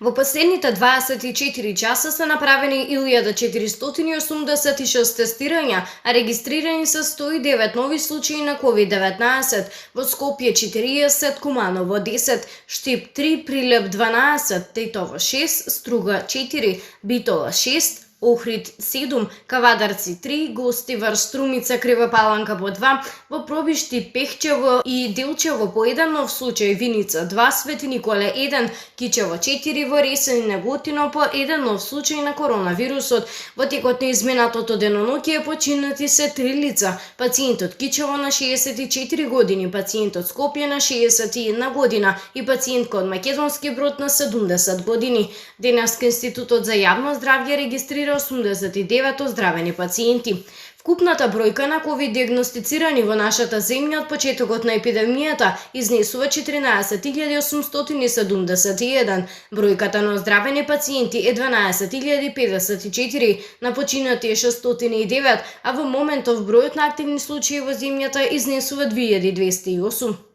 Во последните 24 часа се направени 1486 тестирања, а регистрирани се 109 нови случаи на COVID-19. Во Скопје 40, Куманово 10, Штип 3, Прилеп 12, Тетово 6, Струга 4, Битола 6, Охрид 7, Кавадарци 3, Гостивар, Струмица, Крива Паланка по 2, во Пробишти, Пехчево и Делчево по 1 нов случај, Виница 2, Свети Николе 1, Кичево 4, во Ресен и Неготино по 1 нов случај на коронавирусот. Во текот на изминатото деноноќе починати се 3 лица. Пациентот Кичево на 64 години, пациентот Скопје на 61 година и пациентка од Македонски Брод на 70 години. Денеска Институтот за јавно здравје регистрира 89 оздравени пациенти. Вкупната бројка на ковид диагностицирани во нашата земја од почетокот на епидемијата изнесува 14.871. Бројката на оздравени пациенти е 12.054, на починати е 609, а во моментов бројот на активни случаи во земјата изнесува 2208.